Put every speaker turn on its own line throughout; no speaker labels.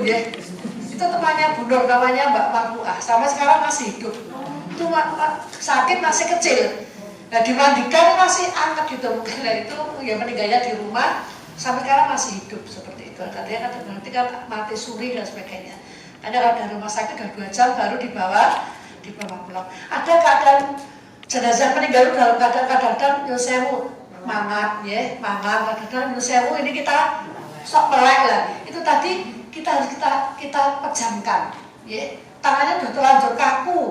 ya. Itu temannya Bu Nur, namanya Mbak Marfuah, sampai sekarang masih hidup. Itu sakit masih kecil. Nah dimandikan masih angkat gitu, mungkin itu ya meninggalnya di rumah sampai sekarang masih hidup seperti itu. Katanya kan nanti kan mati suri dan sebagainya. Ada kalau dari rumah sakit udah 2 jam baru dibawa pulang. Ada keadaan jenazah meninggal dalam keadaan kadang-kadang Yosewu mangat ya, kadang-kadang Yosewu ini kita sok melek lah. Itu tadi kita harus kita pejamkan ya. Tangannya sudah terlanjur kaku,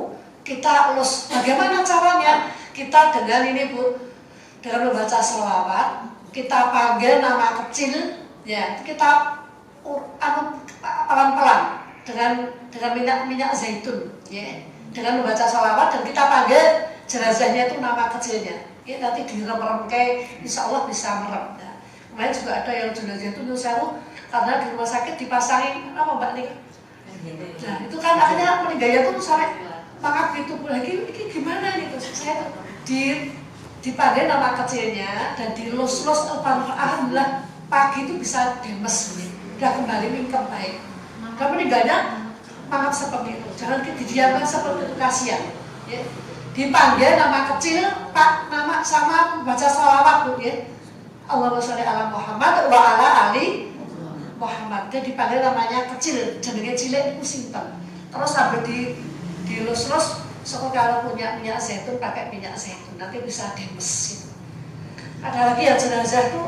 kita elus. Bagaimana caranya? Kita dengan ini Bu, dengan membaca sholawat, kita panggil nama kecil ya, kita pelan-pelan dengan minyak zaitun ya, dengan membaca sholawat dan kita panggil jenazahnya itu nama kecilnya ya, nanti direm-rem kayak insya Allah bisa merem ya. Kemarin juga ada yang jenazah itu nyusahu karena di rumah sakit dipasangin apa Mbak Nika, nah itu kan akhirnya meninggalnya tuh sampai mangap gitu lagi, ini gimana nih terus saya tuh dipanggil nama kecilnya dan dilus-lus, alhamdulillah pagi itu bisa demes nih, udah kembali mingkem baik. Dan meninggalnya mangap seperti itu, jangan didiamkan seperti itu, kasihan ya. Dipanggil nama kecil, Pak, nama sama baca sholawat Bu ya, Allahumma sholli ala Muhammad wa ala ali Muhammad. Dia dipanggil namanya kecil, jenenge cilik itu sinten. Terus sampai dilus-lus, kalau punya minyak zaitun pakai minyak zaitun, nanti bisa demes gitu. Ada lagi yang jenazah itu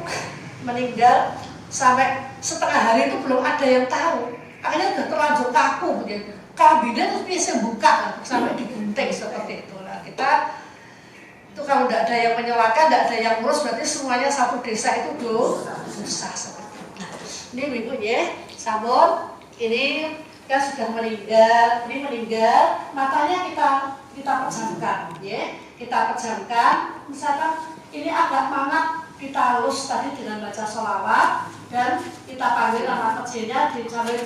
meninggal sampai setengah hari itu belum ada yang tahu. Akhirnya udah terlanjur kaku begitu. Kabinnya terus bisa buka sampai digunting seperti itu. Nah, kita itu kalau tidak ada yang menyelakan, tidak ada yang ngurus, berarti semuanya satu desa itu dosa seperti itu. Nah, ini Ibu ya, sabun ini yang sudah meninggal, ini meninggal, matanya kita pejamkan, ya, kita pejamkan. Misalkan ini agak mangap, kita halus tadi dengan baca sholawat dan kita panggil nama kecilnya, sampai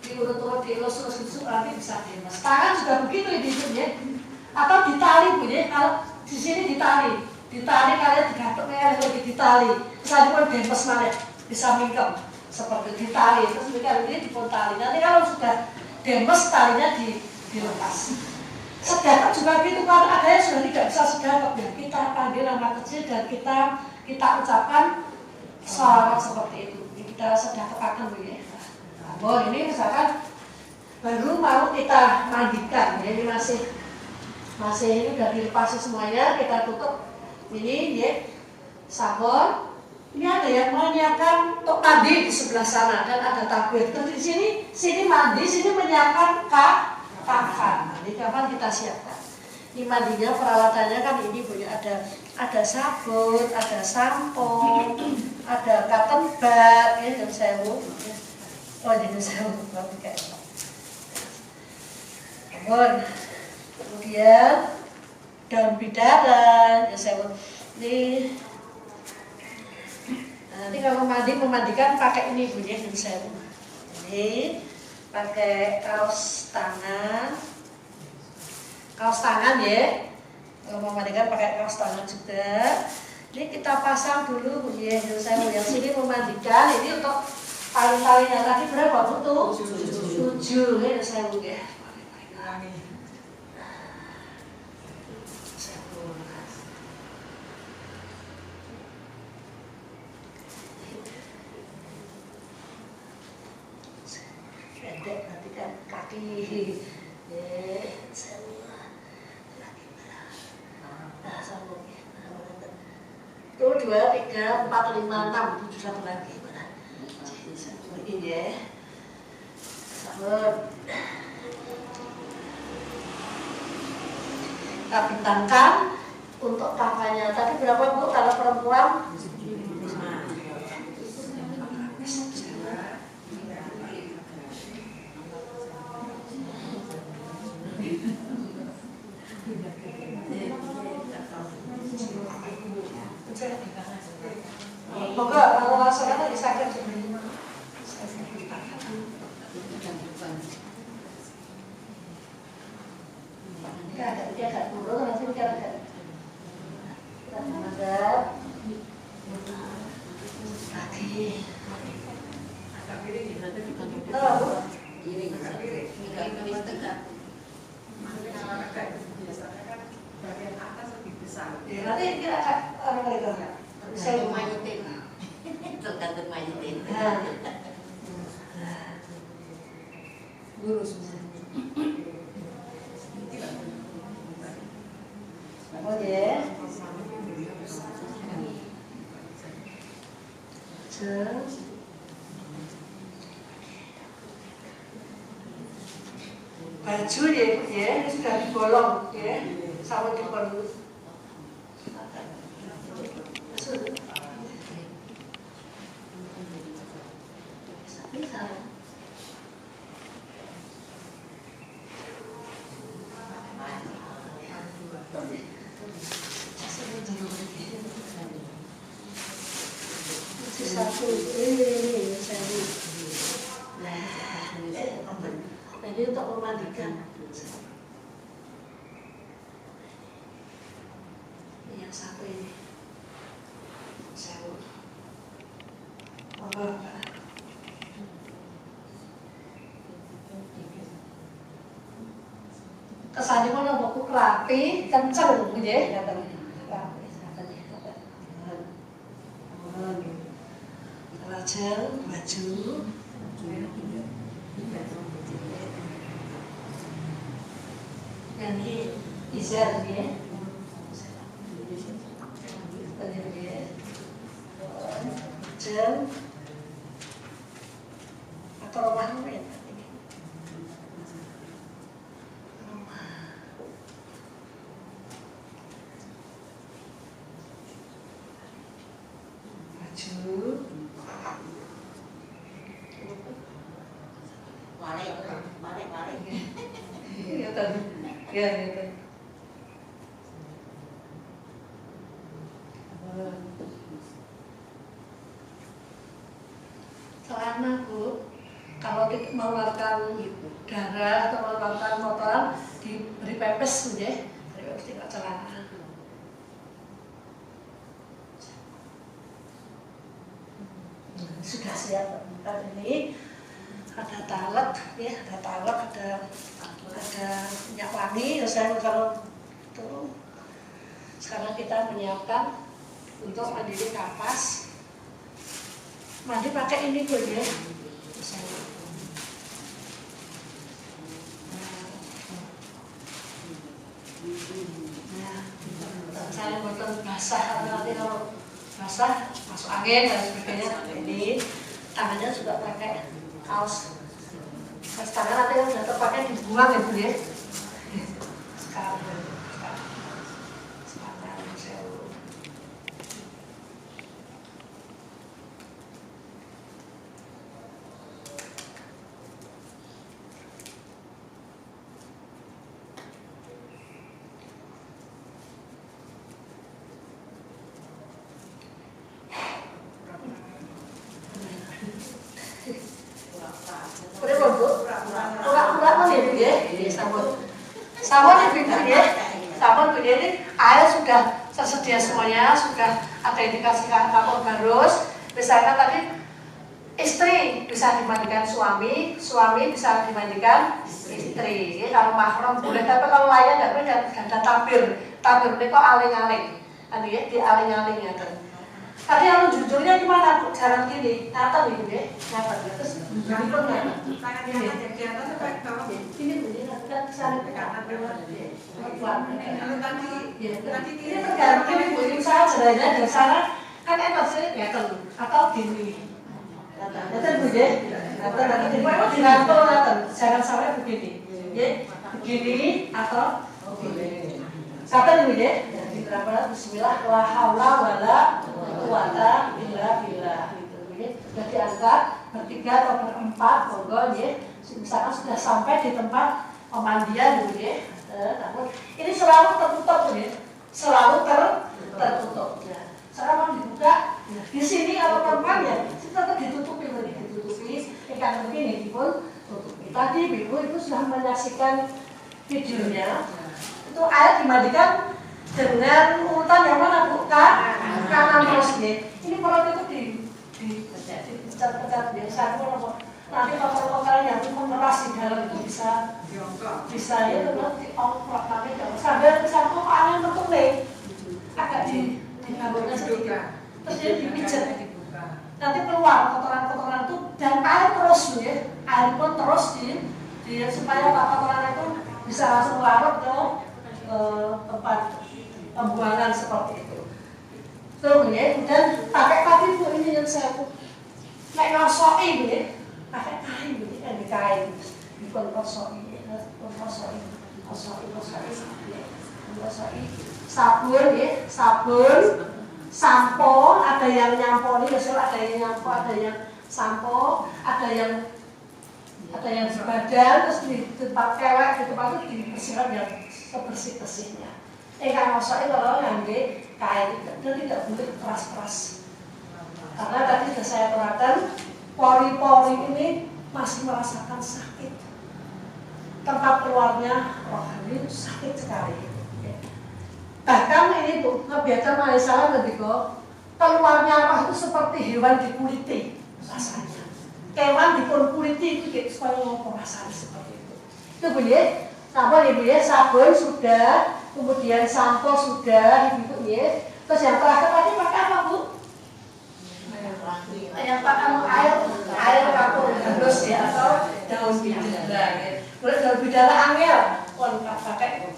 diurut-urut, dielus-elus gitu, nanti bisa demes. Tangan juga begitu ya, atau ditali Bu ya, kalau di sini ditali kalian digantungnya lagi ditali, misalnya pun demes malah bisa mingkem. Seperti ditali, terus ini dipun tali. Nanti kalau sudah demes talinya dilepas. Sedekap juga gitu, kalau ada yang sudah tidak bisa sedekap ya, kita panggil nama kecil dan kita ucapkan sholawat seperti itu. Kita sedekapkan ya. Nah, ini misalkan baru mau kita mandikan, ya, ini masih ini udah dilepasi semuanya, kita tutup ini ya, sabun. Ini ada yang menyiapkan untuk mandi di sebelah sana dan ada takbir. Terus di sini mandi, sini menyiapkan kafan. Nah, di kafan kita siapkan. Ini mandinya peralatannya kan ini Bu ya, ada sabun, ada sampo, ada cotton bud, ya dan sewu. Oh jadi sewu berarti kayak. Kemudian daun bidara, ya sewu. Ini nanti kalau memandikan pakai ini Bu ya, ini pakai kaos tangan ya. Kalau memandikan pakai kaos tangan juga. Ini kita pasang dulu Bu ya, yang sini memandikan. Ini untuk tali-talinya tadi berapa Bu tuh? 7 ya saya Bu ya. Nanti kan kaki itu 2, 3, 4, 5, 6, 7 satu lagi ini ya sabun kita bentangkan untuk kafannya. Tadi berapa Bu kalau perempuan? Moga kalau saya lagi sakit dia agak turun, nanti dia agak kita menghadap lagi.
lurus.
Oke. Baju ya Ibu ya, ini sudah dibolong ya, sama dibolong. Satu ini saya ini untuk memandikan. Yang satu ini saya kesannya mana buku rapi kenceng gitu ya, rapi lajeng baju yang ini izar ya, lajeng atau rumah ya. Ya, gitu. Celana Bu, kalau mengeluarkan darah atau mengeluarkan kotoran diberi pepes Bu ya, pepes tidak celana. Sudah siap ini. Ada talek ya, ada talek, ada minyak wangi. Saya kalau itu sekarang kita menyiapkan untuk mendidih kapas. Mandi pakai ini Bu ya. Saya buatkan basah, nanti kalau basah masuk angin dan sebagainya. Ini tangannya juga pakai kaos tangan nanti yang sudah terpakai dibuang ya Bu ya. Sekarang sabun ibu ya, sabun Bu ini air sudah tersedia semuanya, sudah ada indikasikan kapur barus. Misalkan tadi istri bisa dimandikan suami, suami bisa dimandikan istri. Ya, kalau mahram boleh, tapi kalau layan tidak boleh ganda tabir. Tabir ini kok aling-aling, nanti ya di aling-aling ya kan. Tadi yang jujurnya gimana Bu? Jangan gini, nyata ibu ya, nyata terus jujur pun nyata. Tangan di atas, di atas sampai ke bawah. Ini Bu ya, kan sana ke kanan lewat ya. Tadi ini tergantung ibu ini saya jalannya dari sana kan enak sih nyata atau gini. Nyata Bu ya, nyata nanti dirangkul nyata, jangan sampai begini, ya begini atau begini. Kata ibu ya, dirangkul Bismillah, la haula wala quwata illa billah gitu. Sudah diangkat bertiga atau berempat, monggo ya. Misalkan sudah sampai di tempat pemandian gitu ya. Ini selalu tertutup ya, selalu tertutup. Ya. Sekarang mau dibuka di sini atau tempat ya, tetap ditutupi, ikan begini pun tutupi. Tadi ibu itu sudah menyaksikan videonya. Itu air dimandikan dengan urutan yang mana Bu? Kanan terus ya. Ini perut itu dipecat-pecat biasa nanti kotor-kotoran yang memeras di dalam itu bisa ya terus diongkrok nanti sambil kesatu angin metu nih agak digabungkan sedikit terus dia dipijat nanti keluar kotoran-kotoran itu dan air terus ya, air pun terus supaya kotoran itu bisa langsung larut ke tempat pembuangan seperti itu. Terus ya, kemudian pakai tadi bu ini yang saya nek ngosoi bu ya, pakai kain bu kan di kain, bukan ngosoi, sabun ya, sabun, sampo, ada yang nyampo nih, biasanya ada yang nyampo, ada yang sampo, ada yang di badan, terus di tempat kewek, di tempat itu dibersihkan yang sebersih-bersihnya. Kalau ngosoi kalau ngambil kain itu tidak boleh keras-keras. Karena tadi sudah saya terangkan, pori-pori ini masih merasakan sakit. Tempat keluarnya rohani sakit sekali. Bahkan ini bu, biasa masalah lebih kok keluarnya roh itu seperti hewan dikuliti rasanya. Hewan dikuliti itu supaya mau perasaan seperti itu. Itu bu ya, sama ibu ya, sabun sudah, kemudian sampo sudah, ibu ya. Terus yang terakhir tadi pakai apa bu? Yang pakai air kapur halus ya atau daun bidara. Boleh daun bidara angel, pakai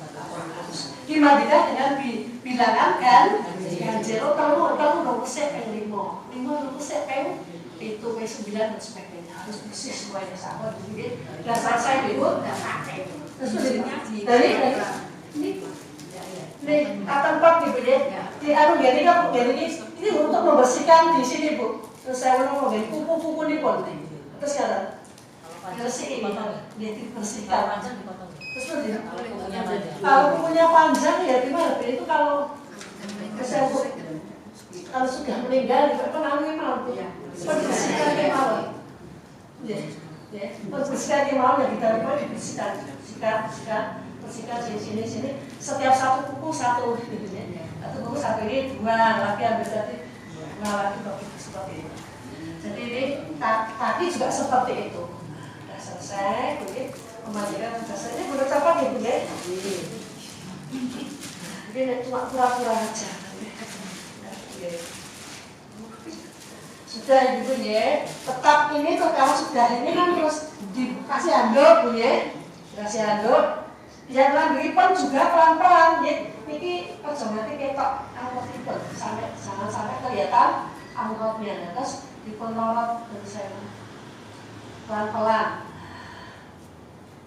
dimandikan dengan bilangan ganjil. Kamu dong resep yang 5 resep yang itu P9 dan sebagainya harus bersih semuanya sama. Jadi udah selesai ibu, udah pakai. Terus dari ini kata pot gitu ya. Di ini untuk membersihkan di sini bu. Terus saya mau ngomongin kuku-kuku di pon. Terus kata bersih ini, dia dibersihkan. Terus kalau kukunya panjang ya gimana? Itu kalau kesebut, kalau sudah meninggal itu penangnya mau ya. Bersihkan di malam. Ya, bersihkan di malam ya kita bersihkan sini. Setiap satu kuku satu gitu ya. Satu kuku satu ini dua laki ambil tadi dua laki seperti itu. Jadi ini tadi juga seperti itu. Sudah selesai, begitu. Pemandikan sudah selesai. Ini boleh apa gitu ya? Ini cuma pura-pura aja. Sudah gitu ya. Tetap ini tuh kalau sudah ini kan terus dikasih handuk bu ya. Dikasih handuk. Yang lagi pun juga pelan-pelan ya. Ini perjalanan ketok angkot itu jangan sampai kelihatan angkotnya. Terus dipenorot dari saya pelan-pelan.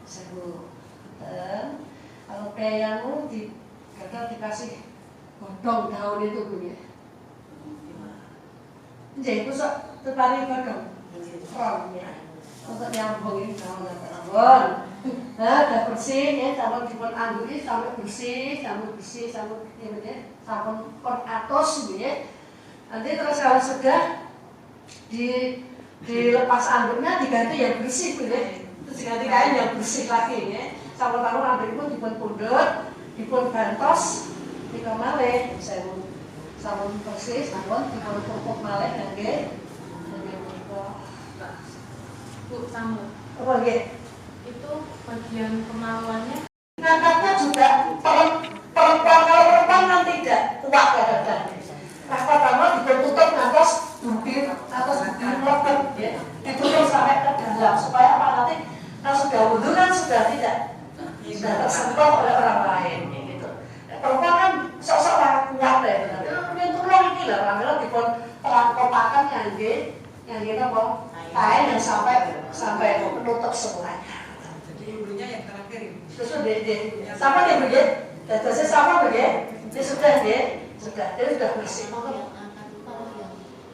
Sebu. Dan kalau peyangmu dikasih godong daun itu bu ya. Jadi itu terpari godong frognya untuk nyambung ini daun. Nah, udah bersih ya, sabun dipun angguri sampai bersih, sabun ini ya, sabun pun atos ya. Nanti terus kalau sudah dilepas anggurnya diganti yang bersih ya. Terus diganti kain yang bersih lagi ya. Sabun anggur itu dipun pundut, dipun gantos, dipun malih, sabun bersih, sabun dipun pupuk malih nggih.
Bu sama.
Apa nggih?
Itu bagian kemaluannya.
Ngangkatnya juga perempuan kalau perempuan kan tidak kuat kadang-kadang. Nah pertama ditutup ngantos dubir atas dubir melekat ya, ditutup sampai ke dalam supaya apa nanti kalau sudah wudhu kan sudah tidak tersentuh oleh orang lain gitu. Perempuan kan sok-sok kuat ya, kemudian tolong ini lah orang dipun perangkopakan yang kita mau kain yang sampai menutup semuanya.
Hulunya yang terakhir ini.
Terus sama dia begini, dasarnya sama begini, dia sudah bersih.
Kalau yang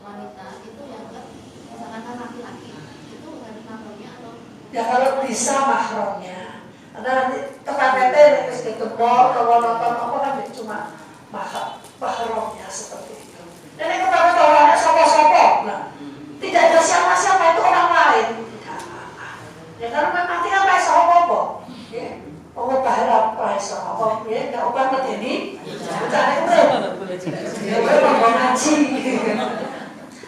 wanita itu yang misalkan laki-laki itu harus mahramnya atau?
Ya kalau bisa mahramnya, karena nanti tepatnya terus ditempor, kalau nonton apa kan cuma mahramnya seperti itu. Dan ini kepada orangnya sopo-sopo, nah tidak ada siapa-siapa itu orang lain. Ya karena nanti kan pakai sopo-sopo. Ya, pengobatan praiso apa ya, nggak ubah medeni, cari udah, ya udah mau ngaji,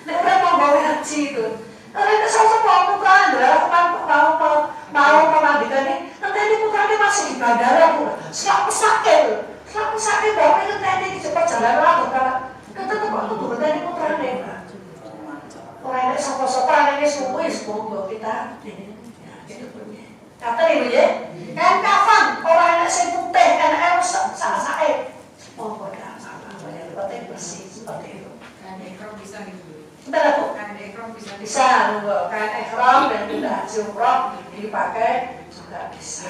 nek udah mau ngaji itu, kalau itu sosok mau putra, mau memandikan ini, nanti ini putranya masih di bandara bu, selaku sakit bapak itu tadi di perjalanan waktu karena kita tuh waktu tuh tadi putranya, orang ini sosok ini semua kita ini, gitu punya. Kata ibu ya, kan kapan orang anak sing putih, anak sak-sak mau bodoh sama yang penting bersih seperti itu.
Kain ekrom bisa gitu.
Bentar Bu,
Kain ekrom bisa.
bisa Bu, kain ekrom dan juga haji umroh dipakai juga bisa.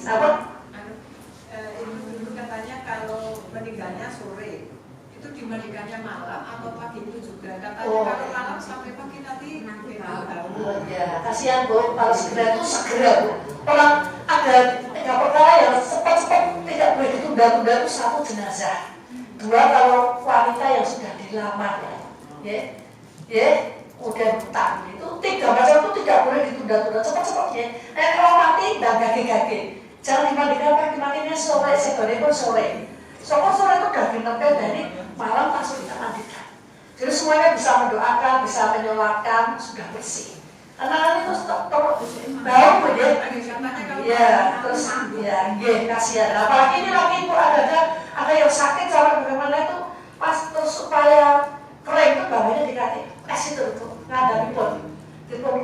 Apa?
Ibu dulu katanya kalau meninggalnya sore itu dimandikannya malam atau pagi itu juga katanya kalau malam sampai pagi nanti
Oh ya, kasihan Bu, kalau segera itu segera Bu. Orang ada 3 perkara yang cepat-cepat tidak boleh ditunda-tunda itu 1 jenazah. 2 kalau wanita yang sudah dilamar ya, udah hutang itu 3 macam itu tidak boleh ditunda-tunda cepat-cepat ya. Kalau mati dan gage-gage, jangan dimandikan pagi mandinya sore, segera pun sore. Soalnya sore itu udah dinempe dari malam langsung kita mandikan. Jadi semuanya bisa mendoakan, bisa menyolatkan, sudah bersih. Karena itu bau ya, ya terus ya, kasihan. Apalagi ini lagi ibu ada yang sakit cara bagaimana itu pas terus supaya kering itu bawahnya dikasih es itu ngadapi pun,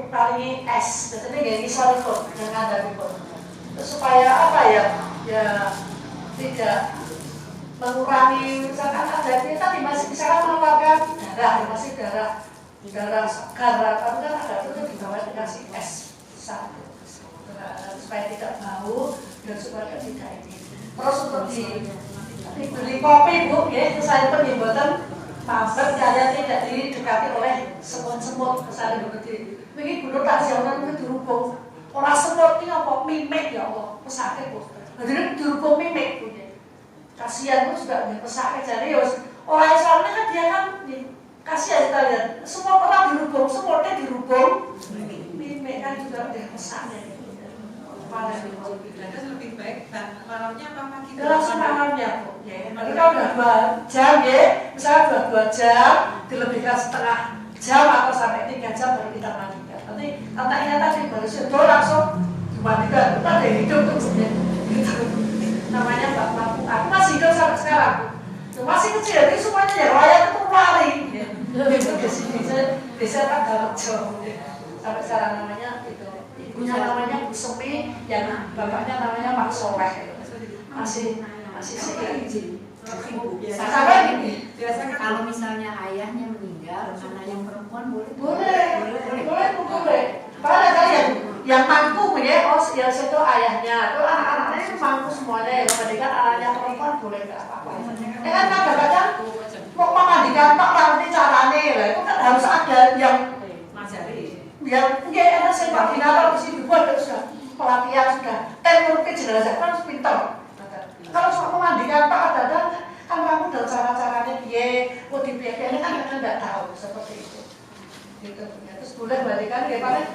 paling es, jadi nggak ngisor pun, yang ngadapi pun. Terus supaya apa ya tidak mengurangi misalkan ada kita masih misalkan mengeluarkan darah masih darah segar tapi kan ada itu di bawah dikasih es satu supaya tidak bau dan supaya tidak ini. Terus untuk dibeli kopi Bu ya saya penyembutan pabrik kalian tidak didekati oleh semut-semut misalnya begitu. Begini guru tak siapa itu dirubung orang semut ini apa mimik ya Allah pesakit Bu. Jadi dirubung mimik Bu. Kasihan tuh juga pesakit jadi orang Islamnya kan dia kan kasihan kita lihat semua orang dirubung, semutnya dirubung mimik kan juga dia pesakit
Itu lebih baik dan malamnya apa pagi?
langsung malamnya Bu kita udah 2 jam ya misalnya 2 jam dilebihkan setengah jam atau sampai 3 jam baru kita mandikan nanti katanya tadi baru sudah langsung dimandikan kita ada hidup tuh gitu namanya Mbak Papu. Aku masih hidup sampai sekarang. Masih kecil, jadi semuanya ya rakyat itu lari. Itu di sini desa Tagarejo. Sampai sekarang namanya itu ibunya namanya Bu Semi, yang bapaknya namanya Pak Soleh. Masih sih.
Biasanya
Kalau misalnya ayahnya meninggal, anak yang perempuan
Boleh. Pada kalian yang mampu punya, yang itu ayahnya, itu anak-anaknya itu mampu semuanya. Yang pendidikan anaknya perempuan boleh nggak apa-apa. Ya kan kadang-kadang mau memandikan tok nanti carane lah, itu kan harus ada yang
ngajari.
yang ada yang koordinator di sini buat sudah pelatihan sudah teknik jenazah kan harus pintar. Kalau soal memandikan tok ada kan kamu dan cara-caranya dia, mau dibiarkan kan kadang nggak tahu seperti itu. Gitu. Terus boleh balikan dia paling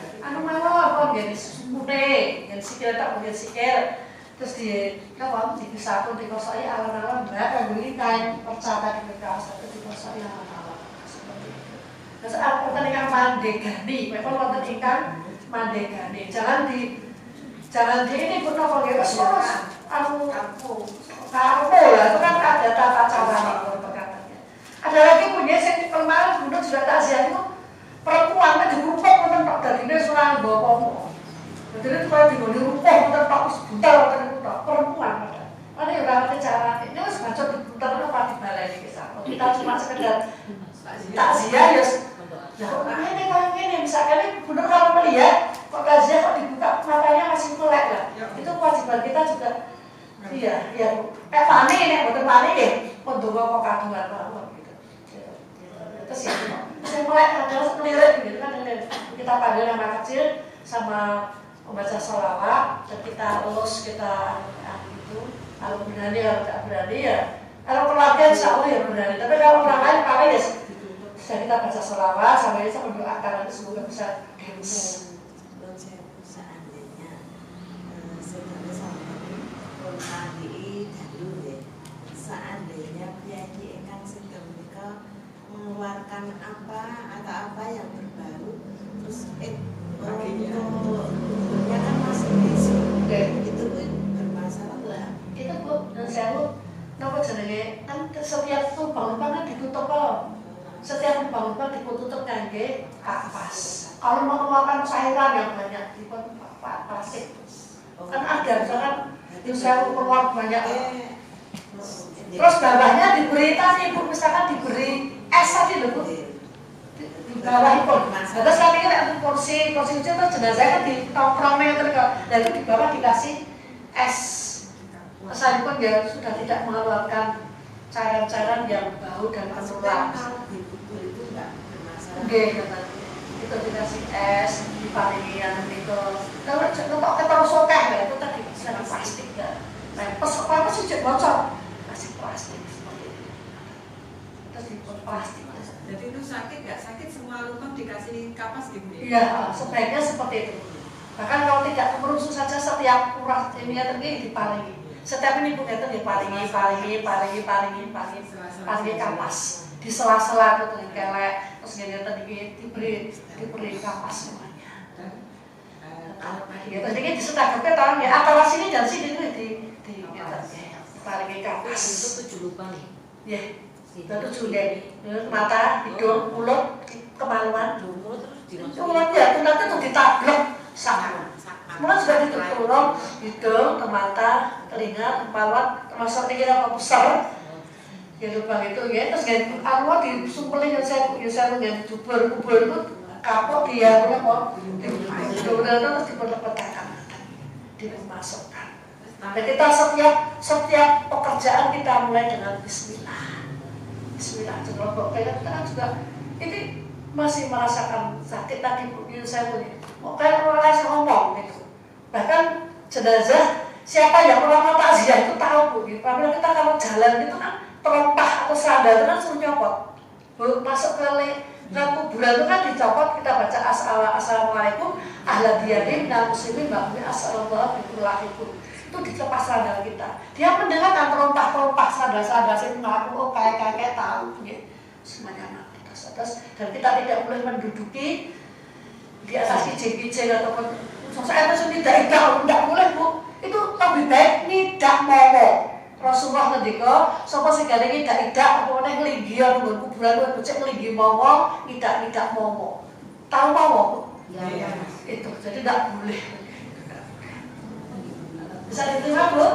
mau apa jadi mune yang sikil tak punya sikil terus di kawan dipisah pun dikosoi alon-alon berapa beli kain percata di kaos itu dikosoi alon-alon seperti itu. Terus apa tentang mandegani memang wonten ingkang mandegani jangan di ini pun apa gitu terus kamu lah itu kan ada tata caranya perkataannya. Ada lagi punya yang kemarin bunda sudah takziah itu perempuan kan dirupuk menentok dari ini surang bawa jadi kalau dirupuk menentok sebentar perempuan ada yang orang cara ini harus baca diputar apa di balai ini kita cuma sekedar takziah ya ini misalkan benar kalau melihat kok takziah kok dibuka matanya masih melek lah itu kewajiban kita juga iya pani ini betul pani deh untuk kok kagungan banget gitu terus ya saya mulai ada melirik gitu kan kita panggil anak kecil sama membaca sholawat dan kita lulus kita itu kalau berani kalau tidak berani ya kalau keluarga insya Allah ya berani tapi kalau orang lain paling ya sudah kita baca sholawat sampai kita mendoakan nanti semoga bisa dance.
seandainya seandainya penyanyi ingkang sedang menika mengeluarkan apa atau apa yang terbaru terus untuk ya kan masih besok itu pun bermasalah lah
Itu Bu dan saya nopo jenenge kan setiap lubang kan ditutup kok setiap lubang lupa dipun tutup ngangge kapas. Kalau mau mengeluarkan cairan yang banyak dipun plastik. Kan ada misalkan saya keluar banyak. Terus bawahnya diberi tadi Bu, misalkan diberi es tadi loh Bu. Di bawah itu. Terus kami kan porsi itu terus jenazah kan di tongkrongnya itu dan itu di bawah dikasih es. Sekalipun ya sudah tidak mengeluarkan cairan-cairan yang bau dan menular.
Kalau dikubur itu enggak bermasalah.
Oke, itu dikasih es, diparingi yang itu. Kalau kok ketemu sokeh ya itu tadi dengan plastik ya. Nah, apa sih cek bocor? Kasih plastik seperti itu. Terus dipot plastik.
Jadi itu sakit nggak sakit semua lubang dikasih kapas gitu ya?
Iya, sebaiknya seperti itu. Bahkan kalau tidak merusuh saja setiap urat ilmiah ini diparingi. Setiap ini bukan itu diparingi kapas di sela-sela itu kelek terus tadi diberi kapas semuanya. Ya tadi disetakutnya tahun ya antara sini dan sini itu diparingi kapas.
Itu 7 lubang nih.
Ya, itu 7 deh. Mata, hidung, mulut, kemaluan.
Mulut terus dimasuk.
Mulutnya nanti tuh ditablok sama. Semua sudah ditutup, hidung, mata, telinga, kemaluan, termasuk ini apa besar. Ya lubang itu ya, terus ganti arwah disumpelin yang saya dengan kubur itu kapok dia berapa? Kemudian terus diperlepetkan, dimasukkan. Dan kita setiap pekerjaan kita mulai dengan Bismillah. Bismillah juga kita kan juga ini masih merasakan sakit tadi saya punya. Kayak orang lain ngomong gitu. Bahkan jenazah siapa yang orang takziah itu tahu Bu. Apabila kita kalau jalan itu kan terompah atau sandal itu kan suruh nyopot. Bu, masuk ke kuburan itu kan dicopot kita baca assalamualaikum ahla diyadin dan muslimin ba'mi assalamualaikum warahmatullahi itu dilepas sandal kita. Dia mendengar kan terompah sandal-sandal saya mengaku kayak tahu ya. Semuanya atas dan kita tidak boleh menduduki di atas kijing-kijing ataupun saya itu tidak boleh Bu. Itu lebih baik tidak momo. Rasulullah ngendika sapa sing gane tidak apa meneh nglinggian nggon kuburan kowe becik nglinggi momo tidak momo. Tahu momo Bu?
Ya.
Itu jadi tidak boleh. Bisa diterima Bu?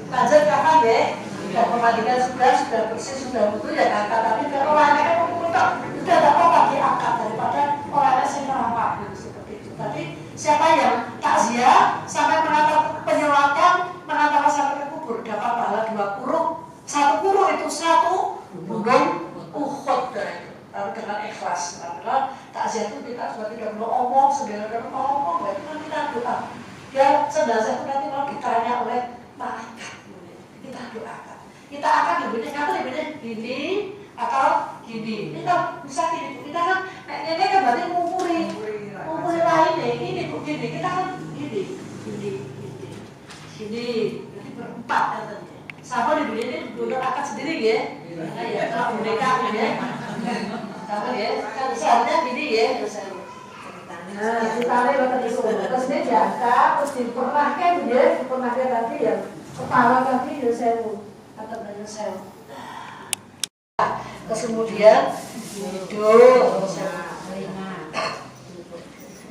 Lanjut kakak ya. Sudah pemandikan sudah bersih sudah betul ya kakak tapi kalau orangnya kan udah ada apa diangkat daripada orangnya sing rapat seperti itu. Tadi siapa yang takziah sampai penyelatan mengantar sampai ke kubur dapat pahala 2 kurung. 1 kurung itu 1 gunung Uhud kalau dengan ikhlas. Karena takziah itu kita sudah tidak perlu omong sendiri ngomong itu kan kita doa. Dia jenazah itu nanti kalau ditanya oleh malaikat kita doakan. Kita akan diberikan gini atau gini. Kita bisa gini. Kita kan ini kan berarti ngumpuri lainnya. Ini Bu gini. Kita kan gini. Jadi berempat katanya. Sama diberi ini duduk akad sendiri ya. Ya kalau mereka ya. Sama ya. Kan misalnya gini ya. Nah, ditarik batas itu. Terus ini diangkat, terus diperahkan ya. Diperahkan tadi ya. Kepala tadi ya sewu. Atau banyak sewu. Terus kemudian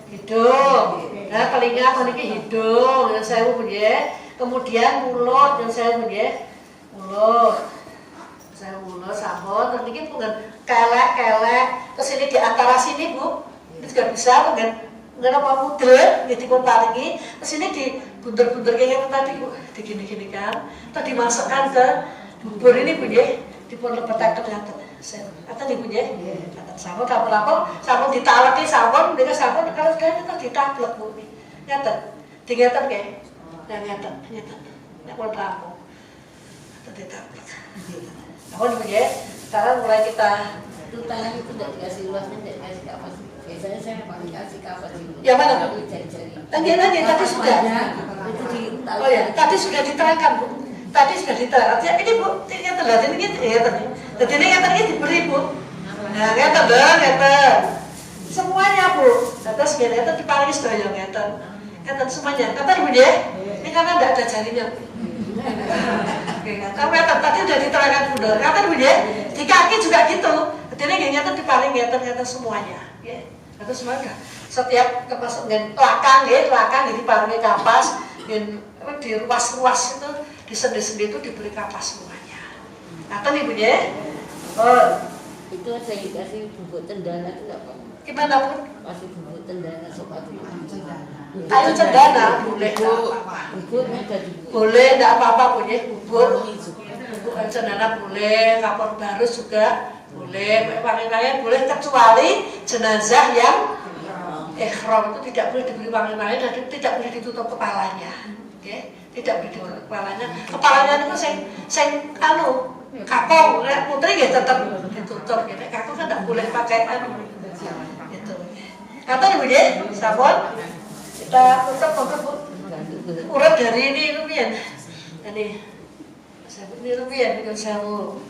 hidung. Nah telinga ini hidung yang saya punya. Kemudian mulut yang saya punya. Mulut sambal. Terus ini bukan kelek. Terus ini di antara sini Bu. Ini juga bisa dengan apa mudel gitu ditaringi. Terus ini di bunder-bunder kayak tadi Bu, digini-gini kan. Terus dimasukkan ke bubur ini Bu ya. Dipun lepetaken ngaten. Atau ibu ya, sabun sabun ditalaki sabun, dengan sabun kalau sudah itu ditablek Bu. Ngaten, dingaten kayak, ngaten, nggak mau rampung, atau ditablek. Sabun Bu ya, sekarang mulai kita.
Itu tangan itu tidak dikasih luasnya, tidak dikasih kapas. Biasanya saya paling kasih kapas itu.
Ya mana Bu?
Jari-jari.
Tadi sudah.
Itu di.
Oh ya, tadi sudah diterangkan Bu. Tadi sudah diterangkan. Ya, ini Bu, ini terlihat ini ya tadi. Jadi ini yang diberi Bu. Nah, ngeten. Semuanya Bu. Terus ngeten diparingi sedaya ngeten. Ngeten semuanya. Ngeten Bu ya. Ini karena tidak ada jarinya Bu. Oke, ngeten tadi sudah diterangkan Bu. Ngeten Bu ya. Di kaki juga gitu. Bedine nggih ngeten diparing ngeten semuanya, nggih. Terus semuanya setiap termasuk nggih lakang nggih diparingi kapas, nggih di ruas-ruas itu di sendi-sendi itu diberi kapas semuanya. Ngaten Ibu nggih. Oh,
Itu saya dikasih bubuk cendana itu enggak Pak?
gimana pun?
Kasih bubuk cendana sobat.
Ayo cendana boleh apa-apa.
Bubuk ada di
Boleh, enggak apa-apa punya bubur. Bubur cendana boleh, kapur barus juga boleh, wangi-wangian boleh, kecuali jenazah yang ikhram itu tidak boleh diberi wangi-wangian dan tidak boleh ditutup kepalanya. Oke? Tidak boleh ditutup kepalanya. Kepalanya itu sing kakong, putri ya tetap ditutup gitu. Kakong kan tidak boleh pakai gitu. Kata Ibu ya, sabun kita tutup urut dari ini lumayan. Ini sabun ini lumayan dengan sewu.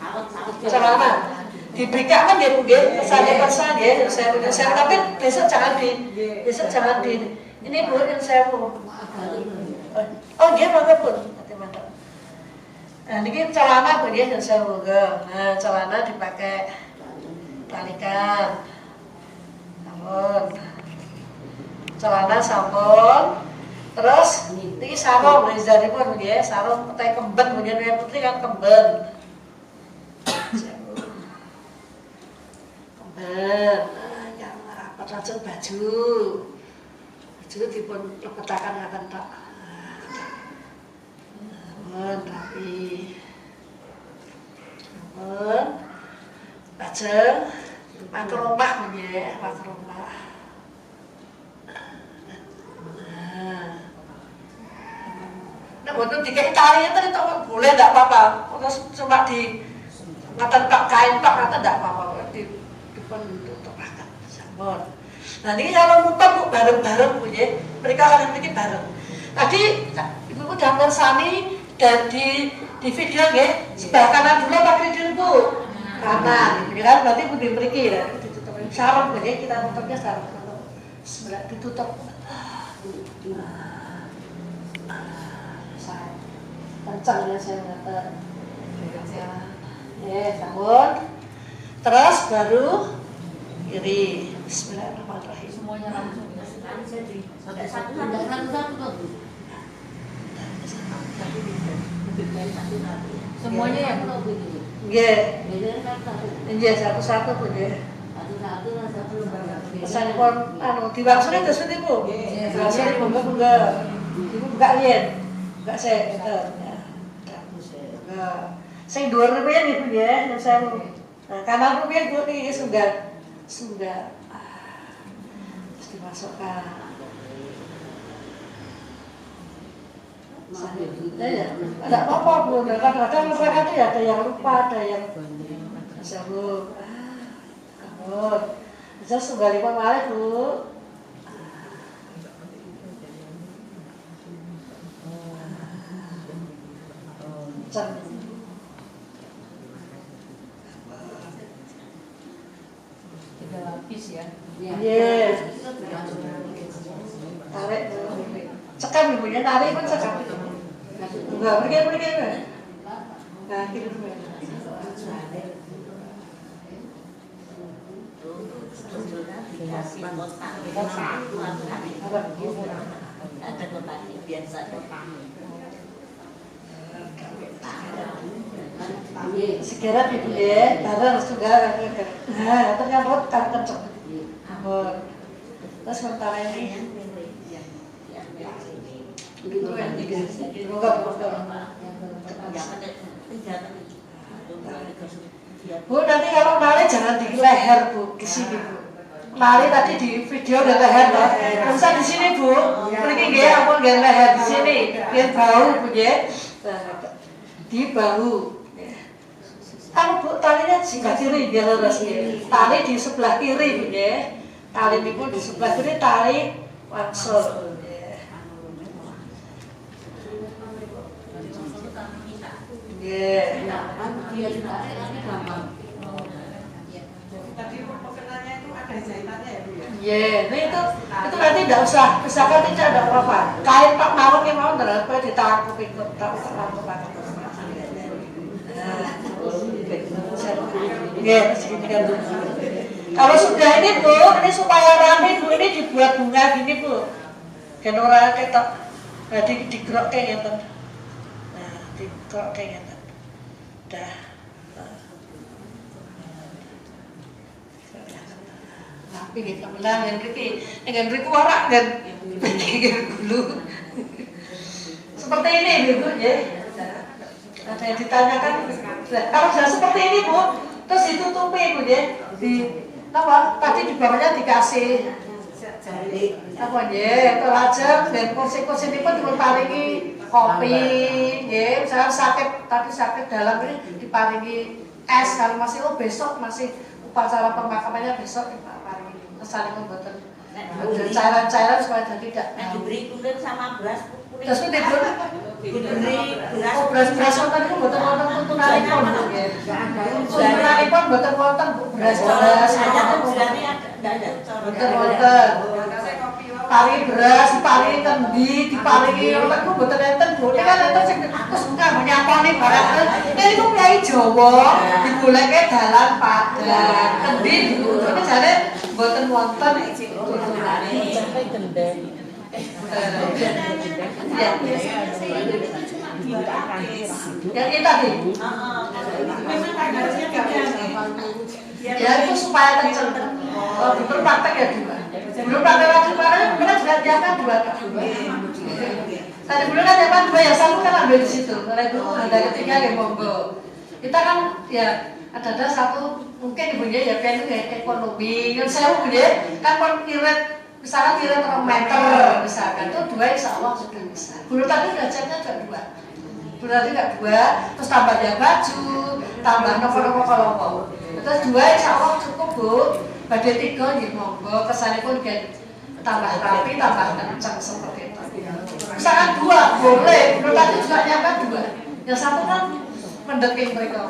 Celana diberikan kan ya Bu ya, pesan ya, sewu tapi besok jangan di ini Bu yang sewu. Oh dia mangga pun, mantap. Nah, ini celana Bu ya yang sewu. Nah, celana dipakai talikan. Sampun. Celana sampun. Terus ini sarung dari pun ya, sarung petai kemben punya putri kan kemben. Kemben. Nah, yang rapat langsung baju dipun lepetakan ngaten tok. Rapi. Lajeng makromah nggih, makromah. Nah, untuk dikai tali itu boleh enggak apa-apa. Terus cuma di ngaten tok kain tok ngaten enggak apa-apa. Dipun tutupaken sampun. Nah, ini kalau muter Bu bareng-bareng Bu nggih. Mereka kalian iki bareng. Tadi Ibu udah mersani dan di video nggih, sebelah kanan dulu apa kiri Bu? Kanan, kan berarti Bu mriki ya, ditutup. Sarung Bu nggih, kita tutupnya sarung. Sebelah ditutup. Kencang ya saya ngata. Sampun. Terus baru kiri. Bismillahirrahmanirrahim.
Semuanya langsung. Semuanya ya Bu?
Nggih. Nggih satu-satu Bu nggih. Pesan pun diwangsuli terus Ibu. Diwangsuli bunga-bunga. Ibu buka yen. Buka saya sing dhuwur rupiah Ibu nggih, yang sewu. Nah, kanan rupiah Bu iki sudah terus dimasukkan. Ya, ada apa-apa Bu, kadang-kadang mereka itu ya ada yang lupa, ada yang sewu. Bisa sudah 5 kali Bu.
Tiga lapis ya.
Yes. Tarik cekam Ibunya, tarik pun cekam. Enggak, pergi. Nah, kiri dulu.
Ada kotaknya biasa
Segera Ibu ya, bareng juga. Nah, ternyata kan kenceng. Terus sementara ini Bu, nanti kalau nari jangan di leher Bu, di sini Bu. Nari tadi di video di leher loh. Bisa di sini Bu. Pergi nggih ampun nggih leher di sini. Biar bau Bu nggih. Di bahu. Kan Bu talinya sebelah kiri biar lurus nggih. Tali di sebelah kiri Bu nggih. Tali niku di sebelah kiri tali wangsul.
Tadi perkenalnya itu ada jahitannya ya Bu ya?
Iya, nah itu nanti tidak usah, misalkan tidak ada apa-apa. Kain pak mawon yang mau terus ditakup ikut tak usah langsung pakai. Ya, segini kan Bu. Kalau sudah ini Bu, ini supaya rapi Bu, ini dibuat bunga gini Bu. Kan ora ketok. Jadi digerok kayak gitu. Nah, digerok kayak gitu. Dah. Tapi kita bilang yang riki warak dan dulu. Seperti ini Bu ya. Ada yang ditanyakan. Kalau sudah seperti ini Bu, terus ditutupi Bu ya. Di apa? Tadi di bawahnya dikasih apa ya? Pelajar dan kursi-kursi ini pun diparingi kopi, ya. Misalnya tadi sakit dalam ini diparingi es. Kalau masih besok masih upacara pemakamannya besok diparingi. Saling membuat cairan-cairan supaya tidak
diberi kulit sama beras kulit.
terus itu
Diberi beras.
beras wonten itu mboten wonten tuntunanipun Bu nggih. Tuntunanipun mboten wonten beras
Ada tulisannya ada.
mboten wonten. Paringi beras, diparingi kendi, diparingi wonten ku mboten enten Bu. Ini kan enten sing terus kanggo nyaponi barang. Ini ku kiai Jawa digoleke dalan Padang. Kendi ditutune jare mboten wonten tuntunane.
Sampai gendeng.
Yang ini tadi.
Memang harganya
Ya itu supaya kenceng. Betul praktek ya dua. Belum praktek lagi kemarin kita sudah siapkan dua. Tadi belum kan siapkan dua, yang satu kan ambil di situ. Karena itu ada ketiga yang monggo. Kita kan ya ada satu mungkin ibunya ya kan ekonomi. Yang saya punya kan irit misalkan irit meter misalkan itu dua insya Allah sudah bisa. Belum tadi belajarnya juga dua. Berarti nggak dua, terus tambah dia baju, tambah nopo-nopo kalau terus dua insya Allah cukup Bu. Badai tiga ya monggo kesannya pun kan tambah rapi, tambah kencang seperti itu. Misalkan dua boleh, menurut tadi juga nyangka dua. Yang satu kan mendeking mereka.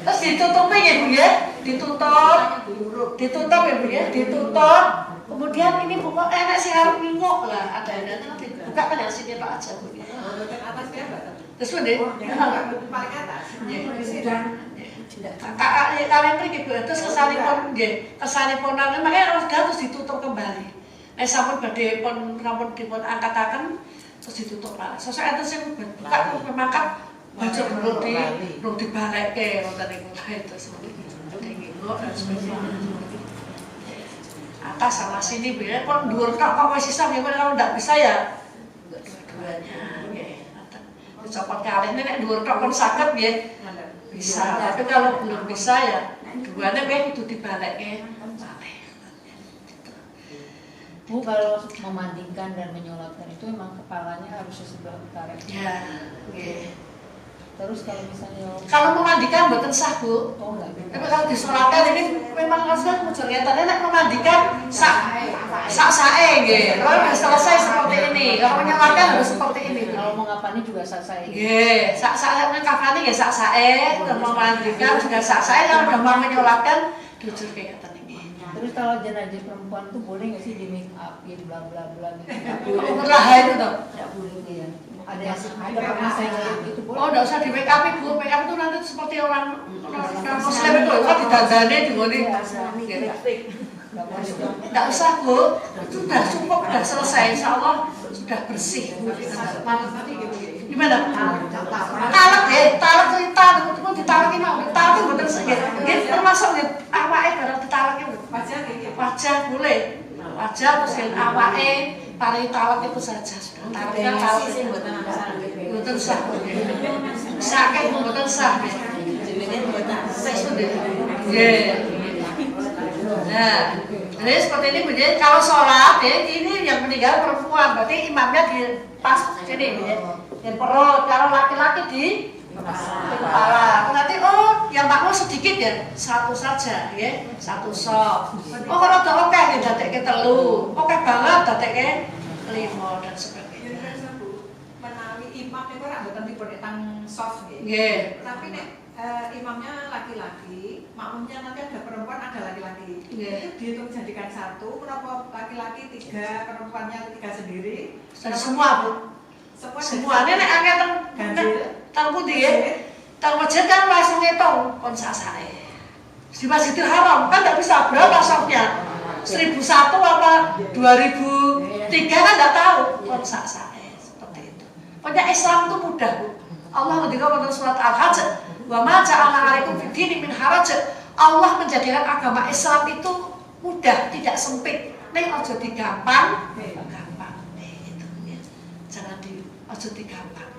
Terus ditutupi ya Bu ya, ditutup ya Bu ya, ditutup. Kemudian ini pokok enak sih harus mingok lah, ada nanti buka kan yang sini Pak aja Bu.
atasnya Mbak.
Terus deh,
Paling atas.
kalian pergi Bu, terus kesanipun nggih, kesanipun makanya harus ditutup kembali. Nek sampun badhe pun dipun angkataken terus ditutup lah. Sosok enten sing buka mangkat baju belum dibalekke wonten niku terus nginggo dan sebagainya. Atas sama sini Bu ya, kok dhuwur kok wis sisa kalau ndak bisa ya dua-duanya nggih. Copot kalih nek dhuwur tok kon saged nggih. Bisa, tapi kalau belum bisa ya duanya itu dibalekke.
Bu, kalau memandikan dan menyolatkan itu memang kepalanya harus di sebelah utara.
Ya, oke.
Terus kalau misalnya
Memandikan mboten sah Bu.
oh enggak.
Tapi kalau disolatkan ini memang harusnya muncul nyatanya nek memandikan sae nggih. Kalau selesai seperti ini, kalau menyolatkan harus seperti ini.
Kalau mau ngapani juga sah-sah.
Nggih, sak-sak nek kafane nggih sak-sake, memandikan juga sak-sake, kalau udah mau menyolatkan jujur kayak ngeten iki.
Terus kalau jenazah perempuan tuh boleh nggak sih di make up gitu bla bla bla gitu?
Lah itu toh.
Nggak boleh ya. Ada pernah saya lihat gitu boleh.
Oh, enggak usah di make up Bu. Make up itu nanti seperti orang muslim itu kan didandani digone.
Nggak boleh.
Enggak usah Bu. Sudah cukup, sudah selesai. Insyaallah sudah bersih. Gimana? Talak ya, talak cerita itu ditalakin mau. Talak itu mboten nggih. Nggih termasuk nggih awake barang ditalakin.
Wajah kayak
Wajah boleh. Wajah terus kan awake paling talak itu saja sudah. Talaknya talak sih mboten sah. Sakit mboten sah. Nggih. Nah, jadi seperti ini menjadi kalau sholat ya ini yang meninggal perempuan berarti imamnya di pas sini ya. Yang perut, kalau laki-laki di kepala. Nanti yang makmum sedikit ya, satu saja ya, satu sok. Kalau ada oke ya datekke telu, oke banget datekke 5 dan sebagainya.
menawi imam itu ora mboten dipun tang soft nggih.
Nggih.
Tapi nek imamnya laki-laki, makmumnya nanti ada perempuan, ada laki-laki.
Nggih.
Itu dihitung jadikan satu, kenapa laki-laki 3, perempuannya 3 sendiri?
Dan semua Bu.
Semua
Semuanya nek angkat tang putih ya. Tang masjid kan langsung ngitung kon sasane. Di Masjidil Haram kan nggak bisa berapa safnya, 1001 apa 2003 kan nggak tahu kon sasane seperti itu. Pokoknya Islam itu mudah Bu. Allah ketika pada surat Al-Hajj, wa ma ja'alna 'alaikum fid dini min haraj. Allah menjadikan agama Islam itu mudah, tidak sempit. Ning aja digampang, gampang. Itu ya. Jangan aja digampang.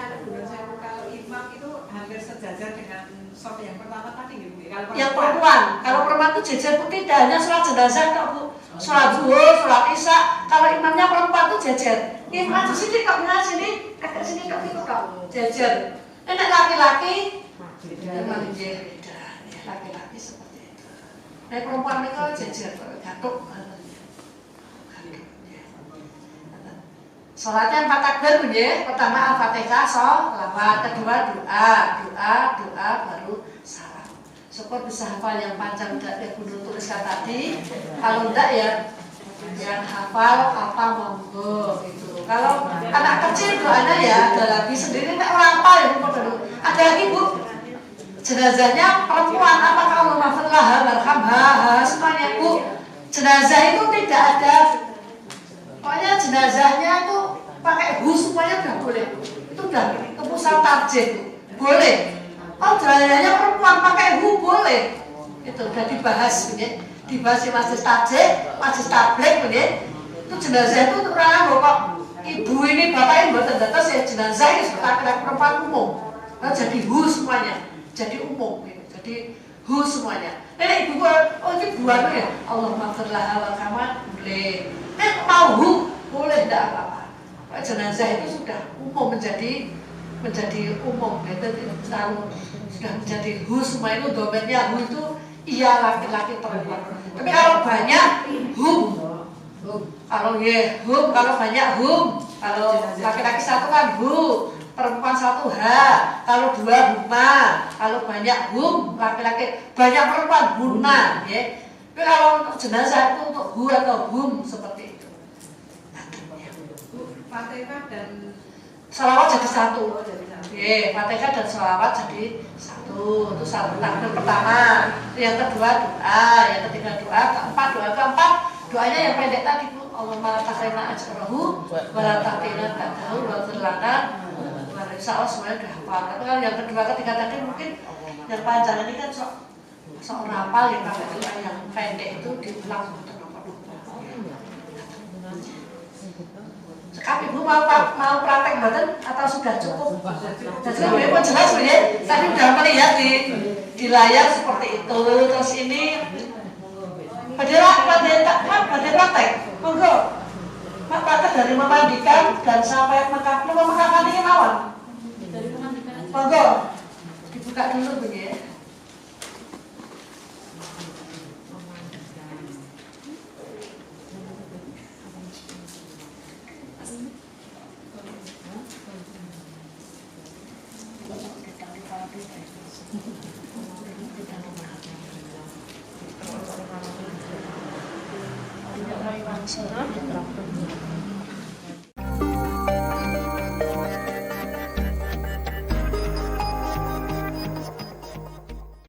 Ada bulan saya kalau imam itu hampir sejajar dengan saf yang pertama tadi gitu.
Yang perempuan, kalau perempuan itu jejer putih, tidak hanya sholat jenazah kok Bu, sholat zuhur, sholat isya. Kalau imamnya perempuan itu jejer. Imam di sini kok benar sini, agak sini kok itu kok jejer. Nek laki-laki, memang beda. Laki-laki seperti itu. Nek perempuan itu jejer, gatuk. Sholatnya 4 takbir bunyi. Pertama Al-Fatihah, sholawat, kedua doa baru salam. Syukur bisa hafal yang panjang dari Gunung tuliskan tadi. Kalau enggak ya yang hafal apa monggo gitu. Kalau anak kecil doanya ya ada lagi sendiri enggak orang hafal ya Bu. Ada lagi Bu. Jenazahnya perempuan, apakah Allah maghfirlah warhamha semuanya Bu. Jenazah itu tidak ada. Pokoknya jenazahnya itu pakai hu semuanya udah boleh. Itu udah keputusan tarjih boleh. Oh jenazahnya perempuan pakai hu boleh. Itu udah dibahas ya. Dibahas di majelis tarjih, majelis tabligh ya. Itu jenazah itu orang kok ibu ini bapak ini buat terbatas ya jenazah itu laki-laki perempuan umum. Nah, jadi hu semuanya, jadi umum gitu. Jadi hu semuanya. Nenek ibu oh ini buahnya ya Allah maghfirlah warhamha boleh. Mau boleh tidak apa-apa. Jenazah itu sudah umum menjadi umum gitu, selalu sudah menjadi hu semua itu domennya hu itu iya laki-laki perempuan. Tapi kalau banyak hum, kalau ya hum, kalau banyak hum, kalau laki-laki satu kan hu, perempuan satu ha, kalau dua huma, kalau banyak hum laki-laki banyak perempuan huna ya. Tapi kalau untuk jenazah itu untuk hu atau hum seperti itu.
Fatihah dan
Salawat jadi satu. Fatihah dan salawat jadi satu. Itu satu takbir pertama. Yang kedua doa, yang ketiga doa, keempat doanya yang pendek tadi Bu. Allahumma la tahrimna ajrahu wa la tahtina ta'dahu wa firlana. Insya Allah semuanya sudah hafal. Tapi kalau yang kedua ketiga tadi mungkin yang panjang ini kan seorang hafal yang yang pendek itu diulang Sekarang Ibu mau praktek badan atau sudah cukup? Jadi Ibu jelas ya, tadi sudah melihat di layar seperti itu. Terus ini pada praktek, monggo. Praktek dari memandikan dan sampai Mekah. Lu mau Mekah ini mawon? Monggo, dibuka dulu Bu ya. Tidak